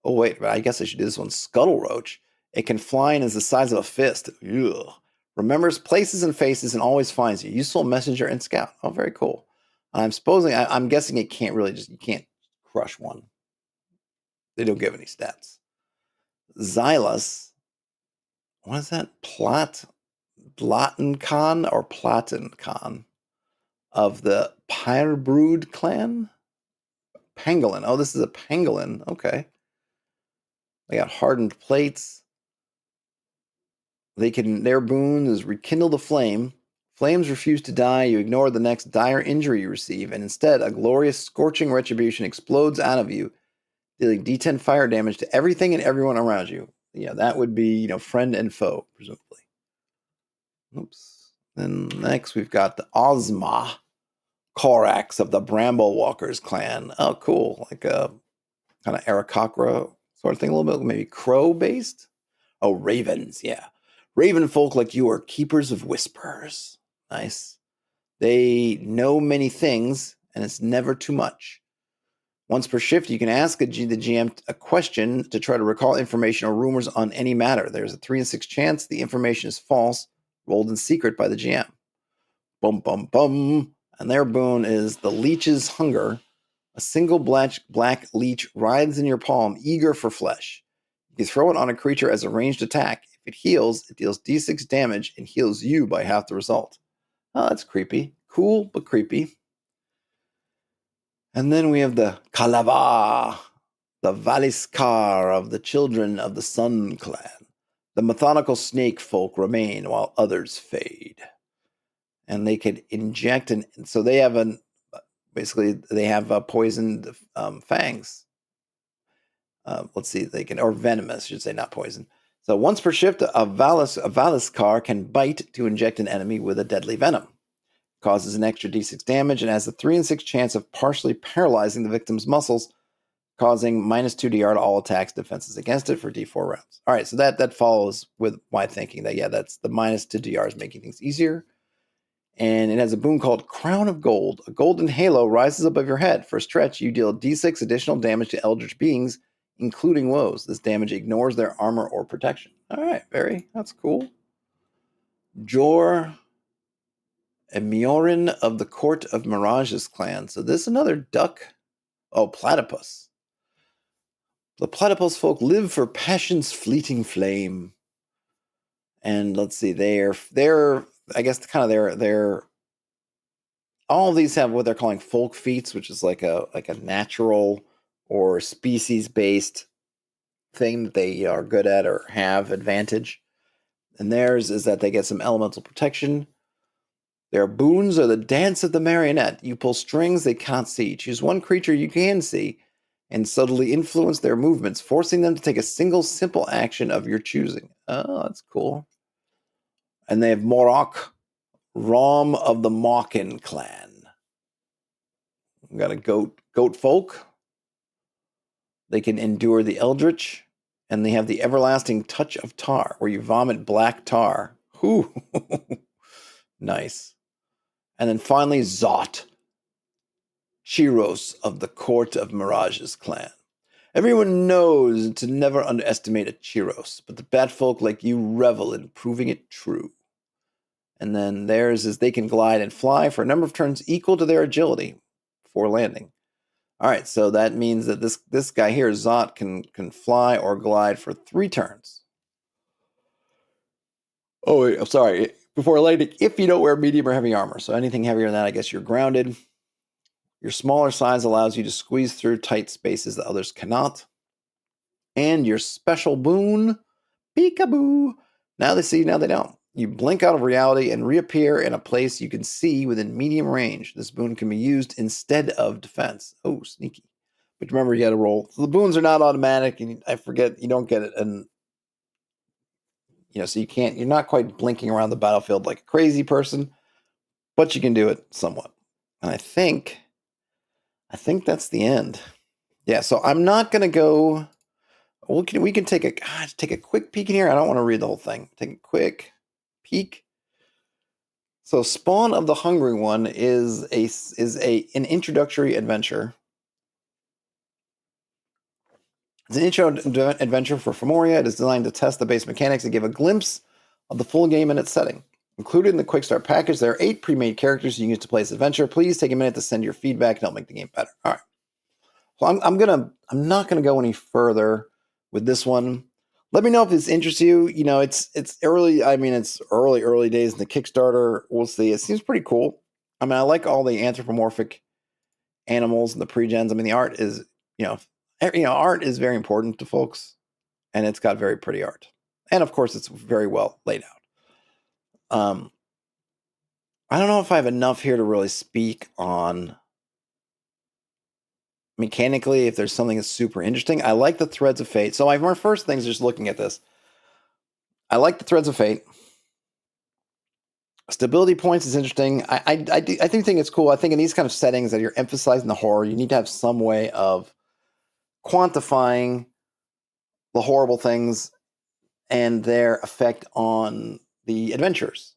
Oh wait, I guess I should do this one. Scuttle Roach. It can fly and is the size of a fist. Ugh. Remembers places and faces and always finds you. Useful messenger and scout. Oh, very cool. I'm guessing it can't really you can't crush one. They don't give any stats. Xylus. What is that? Platoncon or Platoncon of the Pyrebrood clan? Pangolin. Oh, this is a pangolin. Okay. They got hardened plates. Their boon is rekindle the flame. Flames refuse to die. You ignore the next dire injury you receive, and instead, a glorious scorching retribution explodes out of you, dealing D10 fire damage to everything and everyone around you. Yeah, that would be, friend and foe, presumably. Oops. Then next we've got the Ozma Korax of the Bramble Walkers clan. Oh, cool. Like a kind of Aarakocra sort of thing, a little bit maybe crow based. Oh, ravens, yeah. Raven folk like you are keepers of whispers. Nice. They know many things, and it's never too much. Once per shift, you can ask the GM a question to try to recall information or rumors on any matter. There's a 3 in 6 chance the information is false, rolled in secret by the GM. Bum, bum, bum. And their boon is the Leech's Hunger. A single black leech rides in your palm, eager for flesh. You can throw it on a creature as a ranged attack. If it heals, it deals d6 damage and heals you by half the result. Oh, that's creepy. Cool, but creepy. And then we have the Kalava, the Valiskar of the Children of the Sun clan. The methodical snake folk remain while others fade. And they could inject, so they have they have poisoned fangs. Let's see, or venomous, I should say, not poison. So once per shift, a Valiskar can bite to inject an enemy with a deadly venom. Causes an extra d6 damage and has a 3 in 6 chance of partially paralyzing the victim's muscles, causing -2 DR to all attacks, defenses against it for d4 rounds. All right, so that follows with my thinking that, yeah, that's the -2 DR is making things easier. And it has a boon called Crown of Gold. A golden halo rises above your head. For a stretch, you deal d6 additional damage to eldritch beings, including woes. This damage ignores their armor or protection. All right, that's cool. Jor Emiorin of the Court of Mirage's clan. So this is another duck. Oh, platypus. The platypus folk live for passion's fleeting flame. And let's see, they're I guess kind of they're all of these have what they're calling folk feats, which is like a natural or species based thing that they are good at or have advantage. And theirs is that they get some elemental protection. Their boons are the dance of the marionette. You pull strings they can't see. Choose one creature you can see and subtly influence their movements, forcing them to take a single simple action of your choosing. Oh, that's cool. And they have Morok, Rom of the Mawkin clan. We've got a goat folk. They can endure the eldritch, and they have the everlasting touch of tar, where you vomit black tar. Whew. Nice. And then finally, Zot, Chiros of the Court of Mirage's clan. Everyone knows to never underestimate a Chiros, but the bat folk like you revel in proving it true. And then theirs is they can glide and fly for a number of turns equal to their agility for landing. All right, so that means that this guy here, Zot, can fly or glide for 3 turns. Oh, wait, I'm sorry. Before landing, if you don't wear medium or heavy armor. So anything heavier than that, I guess you're grounded. Your smaller size allows you to squeeze through tight spaces that others cannot. And your special boon, peekaboo. Now they see, now they don't. You blink out of reality and reappear in a place you can see within medium range. This boon can be used instead of defense. Oh, sneaky. But remember, you got to roll. So the boons are not automatic, and I forget, you don't get it. And, so you're not quite blinking around the battlefield like a crazy person, but you can do it somewhat. And I think that's the end. Yeah, so I'm not going to go. We can take a quick peek in here. I don't want to read the whole thing. Take a quick peek. So Spawn of the Hungry One is an introductory adventure. It's an intro adventure for Fomoria. It is designed to test the base mechanics and give a glimpse of the full game and its setting. Included in the Quick Start package, there are 8 pre-made characters you can use to play this adventure. Please take a minute to send your feedback and help make the game better. All right. So I'm not gonna go any further with this one. Let me know if this interests you. It's early. I mean, it's early days in the Kickstarter. We'll see. It seems pretty cool. I mean, I like all the anthropomorphic animals and the pre-gens. I mean, the art is, art is very important to folks, and it's got very pretty art. And of course, it's very well laid out. I don't know if I have enough here to really speak on mechanically if there's something that's super interesting. I like the Threads of Fate. So my first thing is just looking at this. I like the Threads of Fate. Stability points is interesting. I do think it's cool. I think in these kind of settings that you're emphasizing the horror, you need to have some way of quantifying the horrible things and their effect on the adventurers.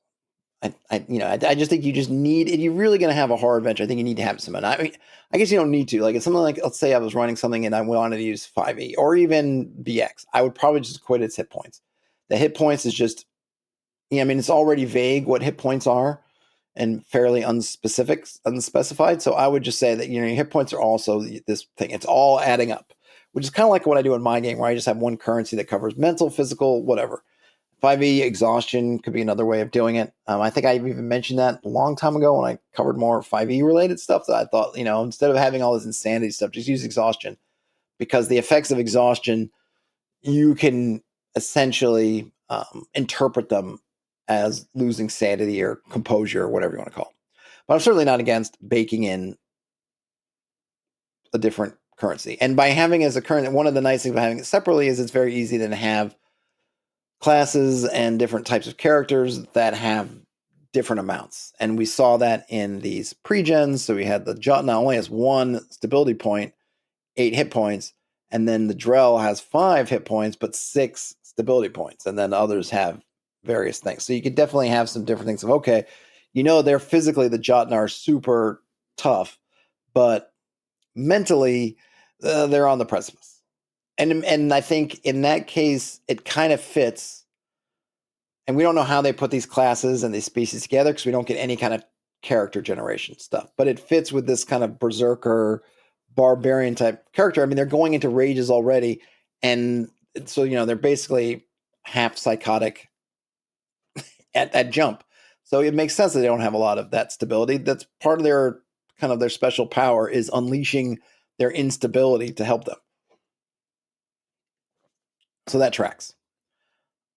I just think you just need, if you're really going to have a horror adventure, I think you need to have some. And I guess you don't need to. Like, it's something like, let's say I was running something and I wanted to use 5e or even BX. I would probably just quit its hit points. The hit points is just, it's already vague what hit points are and fairly unspecified. So I would just say that, your hit points are also this thing. It's all adding up, which is kind of like what I do in my game, where I just have one currency that covers mental, physical, whatever. 5e exhaustion could be another way of doing it. I think I even mentioned that a long time ago when I covered more 5e related stuff, that I thought, instead of having all this insanity stuff, just use exhaustion, because the effects of exhaustion, you can essentially interpret them as losing sanity or composure or whatever you want to call it. But I'm certainly not against baking in a different currency. And by having as a currency, one of the nice things about having it separately is it's very easy to have classes and different types of characters that have different amounts. And we saw that in these pre-gens. So we had the Jot not only has 1 stability point, 8 hit points, and then the Drell has 5 hit points, but 6 stability points. And then others have various things. So you could definitely have some different things of, okay, they're physically, the Jotnar are super tough, but mentally they're on the precipice. And I think in that case, it kind of fits. And we don't know how they put these classes and these species together because we don't get any kind of character generation stuff. But it fits with this kind of berserker, barbarian type character. I mean, they're going into rages already. And so, they're basically half psychotic at that jump. So it makes sense that they don't have a lot of that stability. That's part of their special power, is unleashing their instability to help them. So that tracks.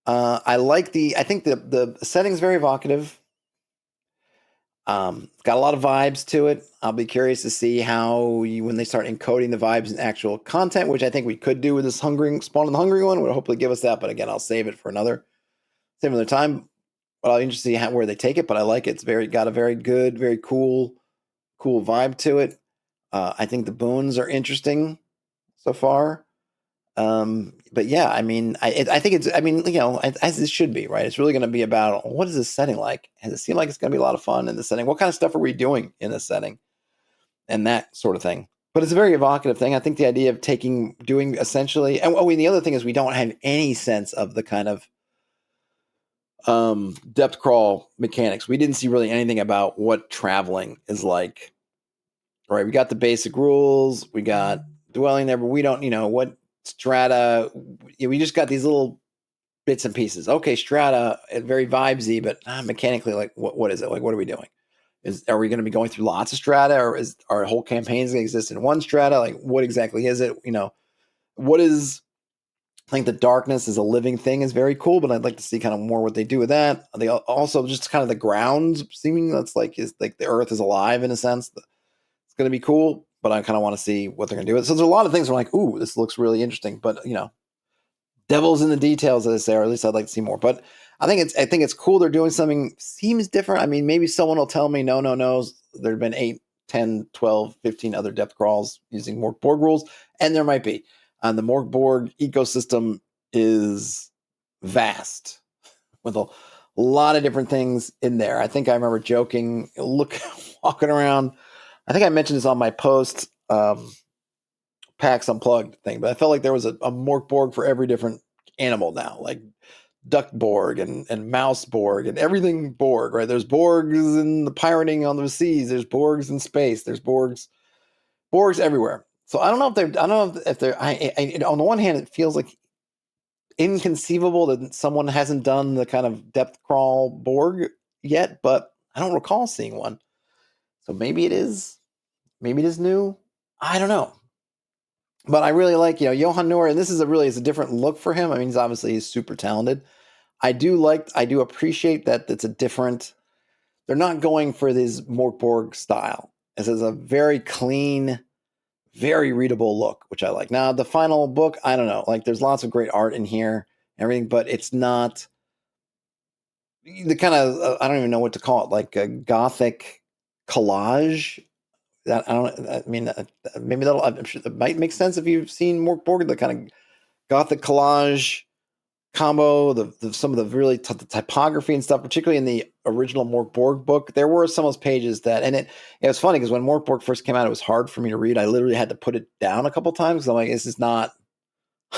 I think the setting's very evocative. Got a lot of vibes to it. I'll be curious to see how when they start encoding the vibes in actual content, which I think we could do with this Spawn of the Hungry One, would hopefully give us that. But again, I'll save it for another time. But I'll be interested to see where they take it. But I like it. It's got a very good, very cool vibe to it. I think the boons are interesting so far. But yeah, I mean, I think it's, as it should be, right? It's really going to be about, what is this setting like? Does it seem like it's going to be a lot of fun in the setting? What kind of stuff are we doing in this setting? And that sort of thing. But it's a very evocative thing. I think the idea of doing essentially, and the other thing is we don't have any sense of the kind of depth crawl mechanics. We didn't see really anything about what traveling is like. Right, we got the basic rules, we got dwelling there, but we don't, what strata. We just got these little bits and pieces. Okay, strata, very vibesy, but mechanically, like, what is it? Like, what are we doing? Are we going to be going through lots of strata, or is our whole campaigns going to exist in one strata? Like, what exactly is it? What is? I think the darkness is a living thing is very cool, but I'd like to see kind of more what they do with that. They also just kind of the grounds seeming is like the Earth is alive in a sense. It's going to be cool, but I kind of want to see what they're going to do with it. So there's a lot of things where I'm like, ooh, this looks really interesting, but devil's in the details, as they say, or at least I'd like to see more. But I think it's cool they're doing something seems different. I mean, maybe someone will tell me, no. There have been 8, 10, 12, 15 other depth crawls using Mork Borg rules, and there might be. The Mork Borg ecosystem is vast with a lot of different things in there. I think I remember joking, walking around. I think I mentioned this on my post, PAX Unplugged thing, but I felt like there was a Mork Borg for every different animal now, like Duck Borg and Mouse Borg and everything Borg, right? There's Borgs in the pirating on the seas. There's Borgs in space. There's Borgs everywhere. So I don't know if they're, on the one hand, it feels like inconceivable that someone hasn't done the kind of depth crawl Borg yet, but I don't recall seeing one. So maybe it is new. I don't know. But I really like, Johan Noor, and this is a different look for him. I mean, he's super talented. I do appreciate that it's a different, they're not going for this Mork Borg style. This is a very clean, very readable look, which I like. Now, the final book, I don't know, like there's lots of great art in here, everything, but it's not the kind of, I don't even know what to call it, like a gothic collage. Maybe I'm sure that might make sense if you've seen Mork Borg, the kind of gothic collage combo, some of the really the typography and stuff, particularly in the original Mork Borg book. There were some of those pages and it was funny because when Mork Borg first came out, it was hard for me to read. I literally had to put it down a couple times because I'm like, this is not,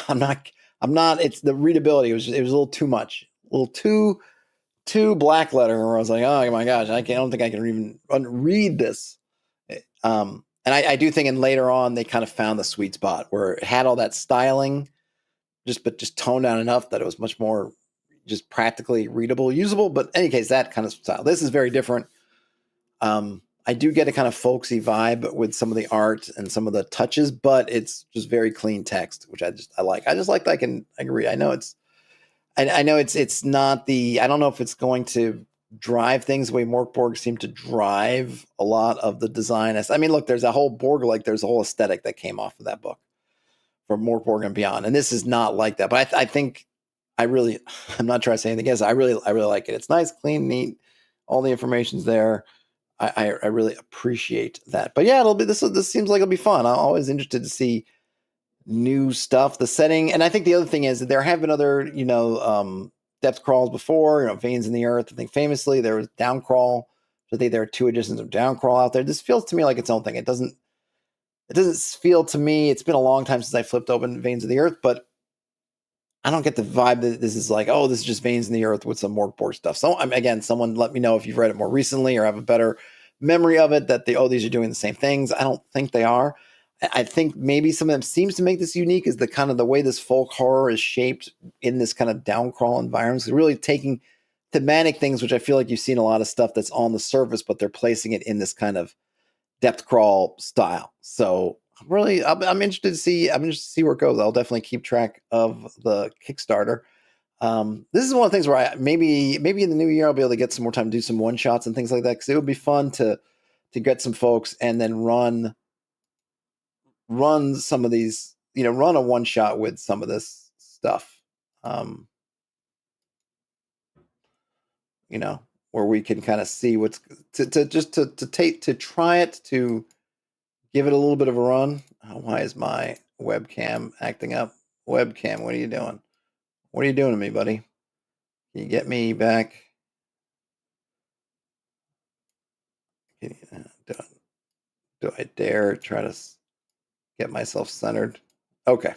I'm not, it's the readability. It was a little too much, a little too black letter, where I was like, oh my gosh, I don't think I can even read this. And I do think later on they kind of found the sweet spot where it had all that styling, but just toned down enough that it was much more just practically readable, usable. But in any case, that kind of style. This is very different. I do get a kind of folksy vibe with some of the art and some of the touches, but it's just very clean text, which I like. I just like that I can read. I know it's not I don't know if it's going to drive things the way Mork Borg seemed to drive a lot of the design. I mean, look, there's a whole Borg, like there's a whole aesthetic that came off of that book from Mork Borg and beyond. And this is not like that, but I think I'm not trying to say anything else. I really like it. It's nice, clean, neat. All the information's there. I really appreciate that. But yeah, this seems like it'll be fun. I'm always interested to see new stuff, the setting. And I think the other thing is that there have been other, depth crawls before, Veins in the Earth. I think famously there was Down Crawl. I think there are 2 editions of Down Crawl out there. This feels to me like its own thing. It doesn't feel to me, it's been a long time since I flipped open Veins of the Earth, but I don't get the vibe that this is like, oh, this is just Veins in the Earth with some Mork Borg stuff. So again, someone let me know if you've read it more recently or have a better memory of it, that these are doing the same things. I don't think they are. I think maybe some of them seems to make this unique is the kind of the way this folk horror is shaped in this kind of down crawl environment. So really taking thematic things, which I feel like you've seen a lot of stuff that's on the surface, but they're placing it in this kind of depth crawl style. So I'm interested to see where it goes. I'll definitely keep track of the Kickstarter. This is one of the things where maybe in the new year I'll be able to get some more time to do some one shots and things like that, because it would be fun to get some folks and then run some of these, run a one shot with some of this stuff. Where we can kind of see what's to try it, to give it a little bit of a run. Why is my webcam acting up? Webcam, what are you doing? What are you doing to me, buddy? Can you get me back? Do I dare try to get myself centered? Okay.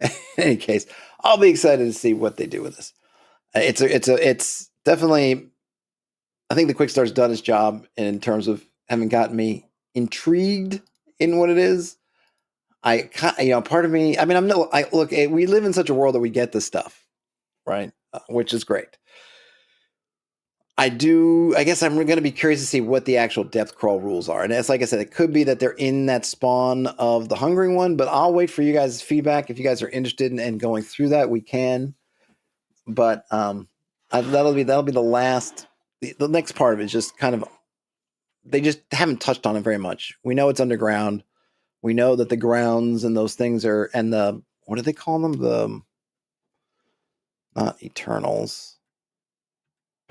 In any case, I'll be excited to see what they do with this. It's definitely. I think the quick start's done its job in terms of having gotten me intrigued in what it is. Part of me. I mean, I'm no. I look. We live in such a world that we get this stuff, right? Which is great. I do. I guess I'm going to be curious to see what the actual depth crawl rules are. And it's like I said, it could be that they're in that spawn of the hungering one, but I'll wait for you guys' feedback. If you guys are interested in going through that, we can. But that'll be the last. The next part of it is just kind of they just haven't touched on it very much. We know it's underground. We know that the grounds and those things are and the what do they call them? The not Eternals.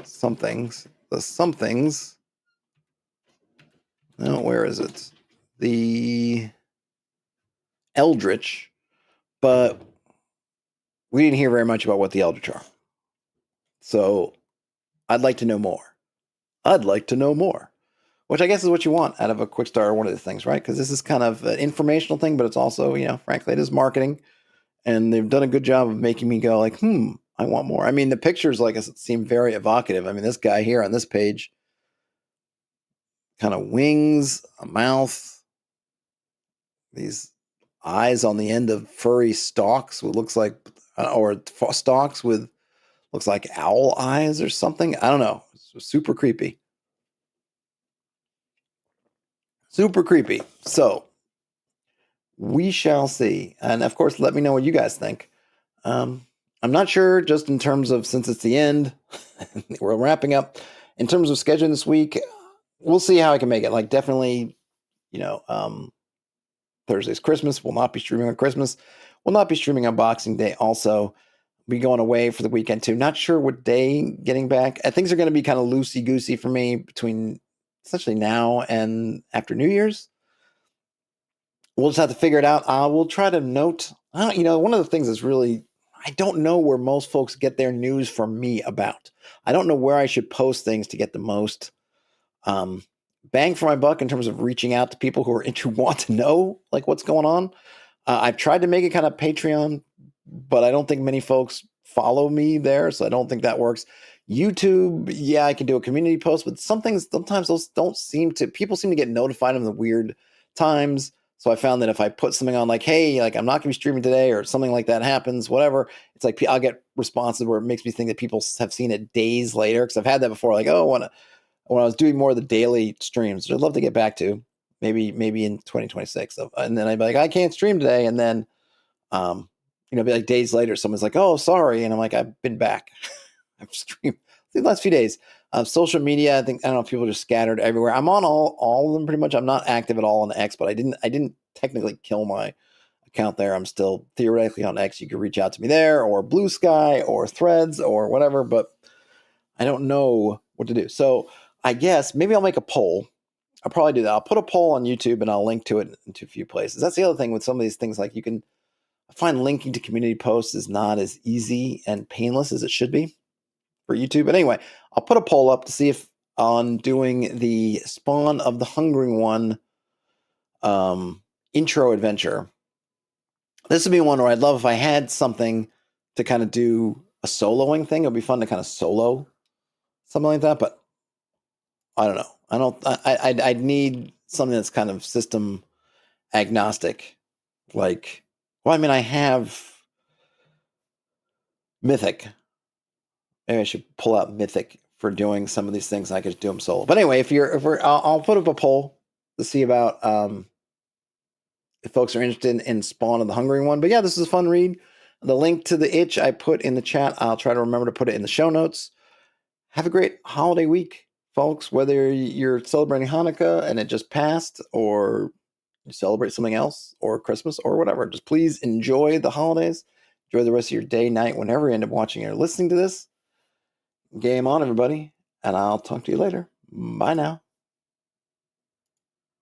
Somethings. The somethings. No, where is it? The Eldritch, but we didn't hear very much about what the Eldritch are. So I'd like to know more. Which I guess is what you want out of a quick start or one of the things, right? Because this is kind of an informational thing, but it's also, frankly, it is marketing. And they've done a good job of making me go like, I want more. I mean, the pictures, like I said, seem very evocative. I mean, this guy here on this page, kind of wings, a mouth, these eyes on the end of furry stalks, what looks like, or stalks with looks like owl eyes or something. I don't know. It's super creepy. Super creepy. So we shall see. And of course, let me know what you guys think. I'm not sure, just in terms of, since it's the end, we're wrapping up. In terms of scheduling this week, we'll see how I can make it. Like, definitely, Thursday's Christmas. We'll not be streaming on Christmas. We'll not be streaming on Boxing Day also. Be going away for the weekend too. Not sure what day getting back. Things are going to be kind of loosey-goosey for me between essentially now and after New Year's. We'll just have to figure it out. We'll try to note. One of the things is really, I don't know where most folks get their news from me about. I don't know where I should post things to get the most bang for my buck in terms of reaching out to people who want to know like what's going on. I've tried to make it kind of Patreon, but I don't think many folks follow me there, so I don't think that works. YouTube, yeah, I can do a community post, but sometimes those don't people seem to get notified of the weird times. So I found that if I put something on like, hey, like I'm not going to be streaming today or something like that happens, whatever, it's like I'll get responses where it makes me think that people have seen it days later. Because I've had that before, like, when I was doing more of the daily streams, which I'd love to get back to, maybe in 2026. And then I'd be like, I can't stream today. And then, be like days later, someone's like, oh, sorry. And I'm like, I've been back. I've streamed the last few days. Social media, I don't know if people are just scattered everywhere. I'm on all of them pretty much. I'm not active at all on X, but I didn't technically kill my account there. I'm still theoretically on X. You can reach out to me there, or Blue Sky, or Threads, or whatever, but I don't know what to do. So I guess maybe I'll make a poll. I'll probably do that. I'll put a poll on YouTube and I'll link to it into a few places. That's the other thing with some of these things. Like I find linking to community posts is not as easy and painless as it should be for YouTube. But anyway, I'll put a poll up to see if on doing the Spawn of the Hungering One intro adventure, this would be one where I'd love if I had something to kind of do a soloing thing. It would be fun to kind of solo something like that, but I don't know. I'd need something that's kind of system agnostic. Like, well, I mean, I have Mythic. Maybe I should pull out Mythic for doing some of these things. I could do them solo. But anyway, I'll put up a poll to see about if folks are interested in Spawn of the Hungering One. But yeah, this is a fun read. The link to the itch I put in the chat. I'll try to remember to put it in the show notes. Have a great holiday week, folks. Whether you're celebrating Hanukkah and it just passed, or you celebrate something else, or Christmas, or whatever, just please enjoy the holidays. Enjoy the rest of your day, night, whenever you end up watching or listening to this. Game on, everybody, and I'll talk to you later. Bye now.